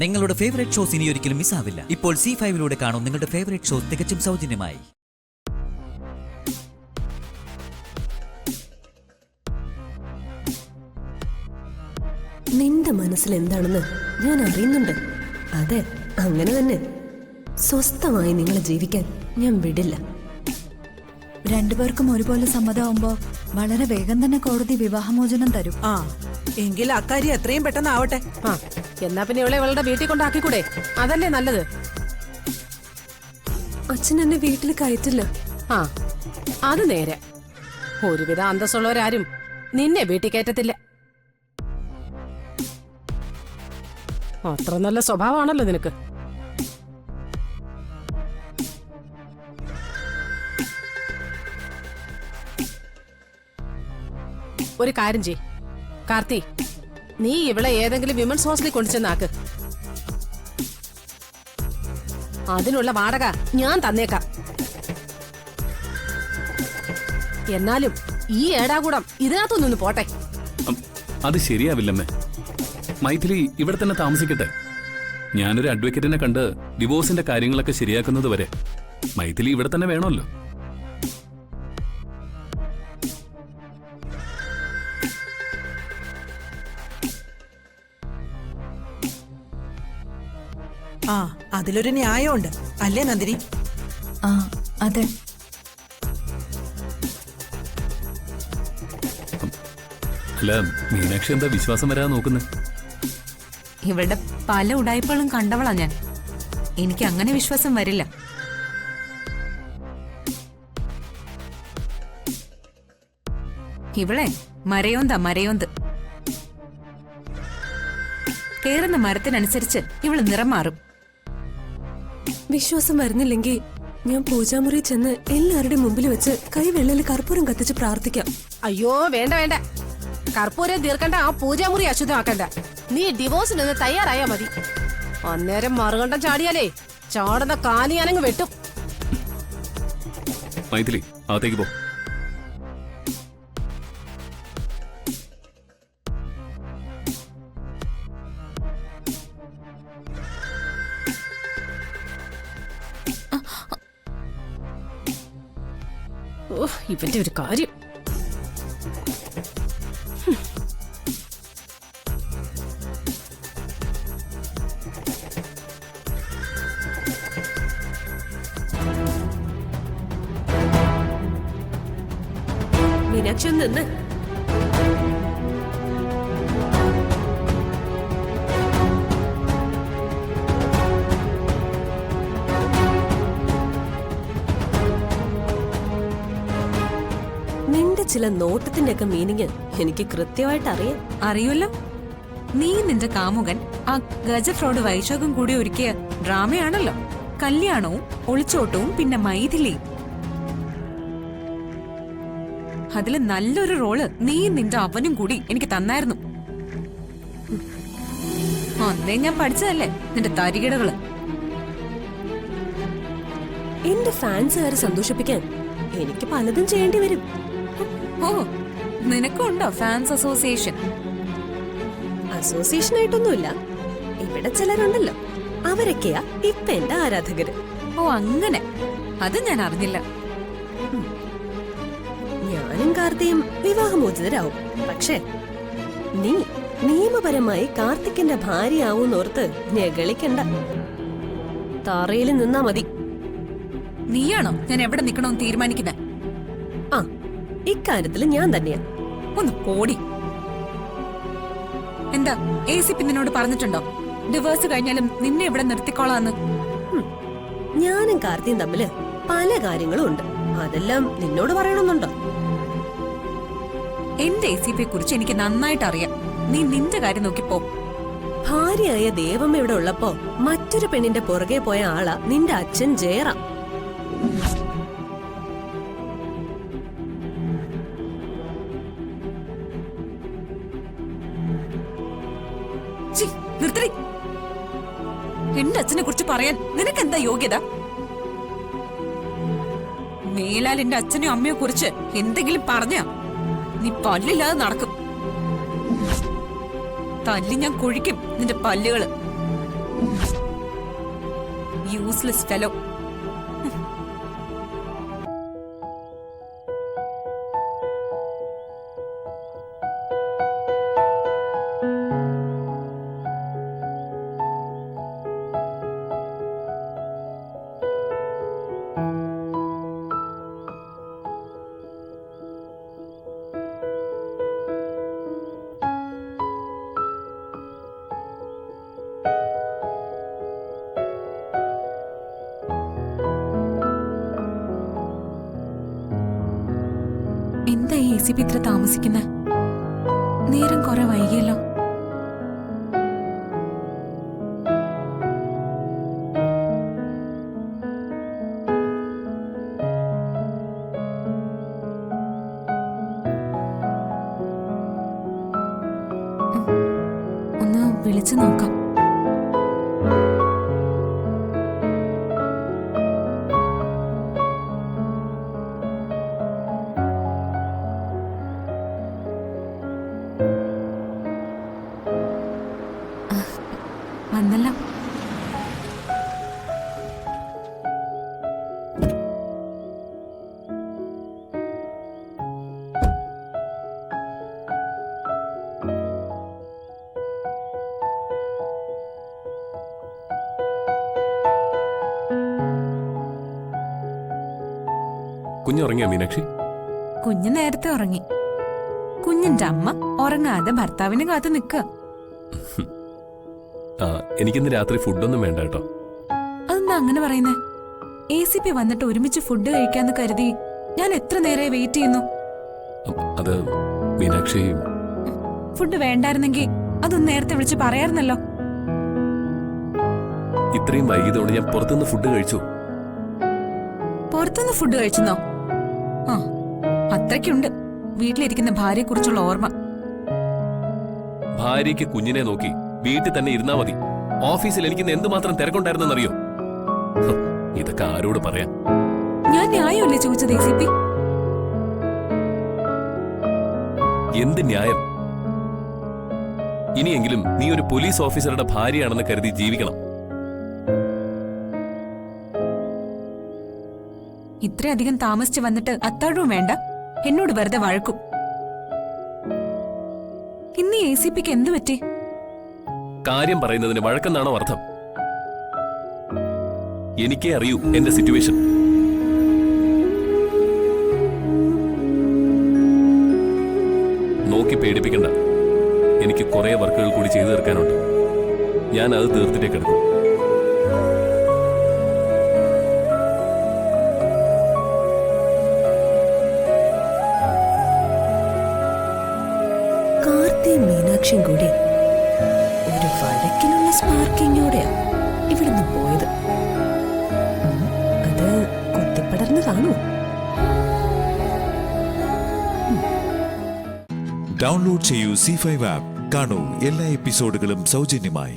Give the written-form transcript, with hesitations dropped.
നിങ്ങളുടെ favourite shows ഇനി ഒരിക്കലും മിസ്സാവില്ല. ഇപ്പോൾ C5 കാണും നിങ്ങളുടെ ഫേവറേറ്റ് ഷോസ് തികച്ചും സൗജന്യമായി. നിന്റെ മനസ്സിൽ എന്താണെന്ന് ഞാൻ അറിയുന്നുണ്ട്. അതെ, അങ്ങനെ തന്നെ സ്വസ്ഥമായി നിങ്ങൾ ജീവിക്കാൻ ഞാൻ വിടില്ല. രണ്ടുപേർക്കും ഒരുപോലെ സമ്മതമാകുമ്പോ വളരെ വേഗം തന്നെ കോടതി വിവാഹമോചനം തരും. എങ്കിൽ അക്കാര്യം എത്രയും പെട്ടെന്ന് ആവട്ടെ. എന്നാ പിന്നെ ഇവളെ ഇവളുടെ വീട്ടിൽ കൊണ്ടാക്കിക്കൂടെ? അതല്ലേ നല്ലത്. അച്ഛൻ എന്നെ വീട്ടിൽ കയറ്റില്ല. അത് നേരെ. ഒരുവിധ അന്തസ്സുള്ളവരാരും നിന്നെ വീട്ടിൽ കയറ്റത്തില്ല. അത്ര നല്ല സ്വഭാവമാണല്ലോ നിനക്ക്. ഒരു കാര്യം ചെയ് കാർത്തി, നീ ഇവളെ ഏതെങ്കിലും വിമൻസ് ഹോസ്റ്റലിൽ കൊണ്ടുചെന്നാക്ക്. അതിനുള്ള വാടക ഞാൻ തന്നേക്കാം. എന്നാലും ഈ ഏടാകൂടം ഇതിനകത്തൊന്നു പോട്ടെ. അത് ശരിയാവില്ലമ്മേ. മൈഥിലി ഇവിടെ തന്നെ താമസിക്കട്ടെ. ഞാനൊരു അഡ്വക്കേറ്റിനെ കണ്ട് ഡിവോഴ്സിന്റെ കാര്യങ്ങളൊക്കെ ശരിയാക്കുന്നത് വരെ മൈഥിലി ഇവിടെ തന്നെ വേണമല്ലോ. അതിലൊരു ന്യായമുണ്ട് അല്ലേ നന്ദിനി? അതെ. അല്ല, മീനാക്ഷി എന്താ വിശ്വാസം വരാതെ നോക്കുന്നത്? ഇവളുടെ പല ഉടായ്പകളും കണ്ടവളാ ഞാൻ. എനിക്ക് അങ്ങനെ വിശ്വാസം വരില്ല. ഇവളെ മരയോന്ത്. കേറുന്ന മരത്തിനനുസരിച്ച് ഇവള് നിറം മാറും. വിശ്വാസം വരുന്നില്ലെങ്കിൽ ഞാൻ പൂജാമുറി ചെന്ന് എല്ലാവരുടെയും മുമ്പിൽ വെച്ച് കൈവെള്ളയിൽ കർപ്പൂരം കത്തിച്ച് പ്രാർത്ഥിക്കാം. അയ്യോ വേണ്ട വേണ്ട, കർപ്പൂരം തീർക്കണ്ട, ആ പൂജാമുറി അശുദ്ധമാക്കണ്ട. നീ ഡിവോഴ്സിന് തയ്യാറായാ മതി. അന്നേരം മറുകണ്ടം ചാടിയാലേ ചാടുന്ന കാലി ഞാനങ്ങ് വെട്ടും. മൈഥിലി അകത്തേക്ക് പോ. ഇവന്റെ ഒരു കാര്യം. മീനാക്ഷി ഒന്ന് നിന്ന്. നിന്റെ ചില നോട്ടത്തിന്റെ ഒക്കെ മീനിങ് എനിക്ക് കൃത്യമായിട്ട് അറിയാം. അറിയുമല്ലോ, നീ നിന്റെ കാമുകൻ ആ ഗജ ഫ്രോഡ് വൈശാഖും കൂടി ഒരുക്കിയ ഡ്രാമയാണല്ലോ. കല്യാണവും ഒളിച്ചോട്ടവും പിന്നെ മൈഥിലിയും. അതില് നല്ലൊരു റോള് നീയും നിന്റെ അവനും കൂടി എനിക്ക് തന്നായിരുന്നു. അന്നേ ഞാൻ പഠിച്ചതല്ലേ നിന്റെ തരികിടകള്. എന്റെ ഫാൻസുകാരെ സന്തോഷിപ്പിക്കാൻ എനിക്ക് പലതും ചെയ്യേണ്ടി വരും. ഓ, നിനക്കുണ്ടോ ഫാൻസ് അസോസിയേഷൻ? അസോസിയേഷൻ ആയിട്ടൊന്നുമില്ല. ഇവിടെ ചിലരുണ്ടല്ലോ, അവരൊക്കെയാ ഇപ്പൊ എന്റെ ആരാധകര്. ഓ അങ്ങനെ, അത് ഞാൻ അറിഞ്ഞില്ല. ഞാനും കാർത്തിയും വിവാഹമോചിതരാവും. പക്ഷേ നീ നിയമപരമായി കാർത്തിക്കിന്റെ ഭാര്യയാവൂന്നോർത്ത് ഞെകളിക്കണ്ട. തറയിൽ നിന്നാ മതി. നീയാണോ ഞാൻ എവിടെ നിക്കണമെന്ന് തീരുമാനിക്കുന്നത്? ഇക്കാര്യത്തില് ഞാൻ തന്നെയാ. ഒന്ന് പോടി. എന്താ ACP നിന്നോട് പറഞ്ഞിട്ടുണ്ടോ ഡിവേഴ്സ് കഴിഞ്ഞാലും നിന്നെ ഇവിടെ നിർത്തിക്കോളാന്ന്? ഞാനും കാർത്തിയും തമ്മില് പല കാര്യങ്ങളും ഉണ്ട്. അതെല്ലാം നിന്നോട് പറയണമെന്നുണ്ടോ? എന്റെ ACP കുറിച്ച് എനിക്ക് നന്നായിട്ട് അറിയാം. നീ നിന്റെ കാര്യം നോക്കിപ്പോ. ഭാര്യയായ ദേവമ്മ ഇവിടെ ഉള്ളപ്പോ മറ്റൊരു പെണ്ണിന്റെ പുറകെ പോയ ആളാ നിന്റെ അച്ഛൻ ജയറാം. നിർത്തി. എന്റെ അച്ഛനെ കുറിച്ച് പറയാൻ നിനക്ക് എന്താ യോഗ്യത? മേലാൽ എന്റെ അച്ഛനെയോ അമ്മയോ കുറിച്ച് എന്തെങ്കിലും പറഞ്ഞ നീ പല്ലില്ലാതെ നടക്കും. തല്ലി ഞാൻ കുഴിക്കും നിന്റെ പല്ലുകള്. Useless fellow. എന്താ ഈ ACP ഇത്ര താമസിക്കുന്ന? നേരം കുറെ വൈകിയല്ലോ. ഒന്ന് വിളിച്ചു നോക്കാം. വന്നല്ലോ. കുഞ്ഞുറങ്ങിയോ മീനാക്ഷി? കുഞ്ഞ് നേരത്തെ ഉറങ്ങി. കുഞ്ഞിന്റെ അമ്മ ഉറങ്ങാതെ ഭർത്താവിനെ കാത്തു നിൽക്കുക. എനിക്കിന്ന് രാത്രി ഫുഡൊന്നും വേണ്ട കേട്ടോ. അതെന്താ അങ്ങനെ പറയുന്നേ? ACP വന്നിട്ട് ഒരുമിച്ച് ഫുഡ് കഴിക്കാന്ന് കരുതി ഞാൻ എത്ര നേരമായി വെയിറ്റ് ചെയ്യുന്നു. അത് മീനാക്ഷി, ഫുഡ് വേണ്ടായിരുന്നെങ്കിൽ അതൊന്ന് നേരത്തെ വിളിച്ച് പറയാറുന്നല്ലോ. ഇത്രയും വൈകിയതുകൊണ്ട് ഞാൻ പുറത്തുനിന്ന് ഫുഡ് കഴിച്ചു. പുറത്തുനിന്ന് ഫുഡ് കഴിച്ചെന്നോ? ആ, അത്രയ്ക്കുണ്ട് വീട്ടിലിരിക്കുന്ന ഭാര്യയെ കുറിച്ചുള്ള ഓർമ്മ. ഭാര്യയ്ക്ക് കുഞ്ഞിനെ നോക്കി വീട്ടിൽ തന്നെ ഇരുന്നാ മതി. ഓഫീസിൽ എനിക്കിന്ന് എന്തുമാത്രം തിരക്കുണ്ടായിരുന്നെന്നറിയോ? ഇതൊക്കെ ആരോട് പറയാൻ? ഞാൻ ന്യായമല്ലേ ചോദിച്ചത് ACP? എന്ത് ന്യായം? ഇനിയെങ്കിലും നീ ഒരു പോലീസ് ഓഫീസറുടെ ഭാര്യയാണെന്ന് കരുതി ജീവിക്കണം. ഇത്രയധികം താമസിച്ച് വന്നിട്ട് അത്താഴവും വേണ്ട, എന്നോട് വെറുതെ വഴക്കും. ഇന്ന് ACPക്ക് എന്തു പറ്റി? കാര്യം പറയുന്നതിന് വഴക്കെന്നാണോ അർത്ഥം? എനിക്കേ അറിയൂ എന്റെ സിറ്റുവേഷൻ. നോക്കി പേടിപ്പിക്കണ്ട. എനിക്ക് കുറെ വർക്കുകൾ കൂടി ചെയ്തു തീർക്കാനുണ്ട്. ഞാൻ അത് തീർത്തിട്ടേ കിടക്കും. കാർത്തിയും മീനാക്ഷിയും കൂടി ഒരു വഴക്കിനുള്ള സ്പാർക്കിങ്ങോടെയാ ഇവിടുന്ന് പോയത്. അത് കുത്തിപ്പടർന്നതാണോ? ഡൗൺലോഡ് ചെയ്യൂ C5 ആപ്പ്. കാണൂ എല്ലാ എപ്പിസോഡുകളും സൗജന്യമായി.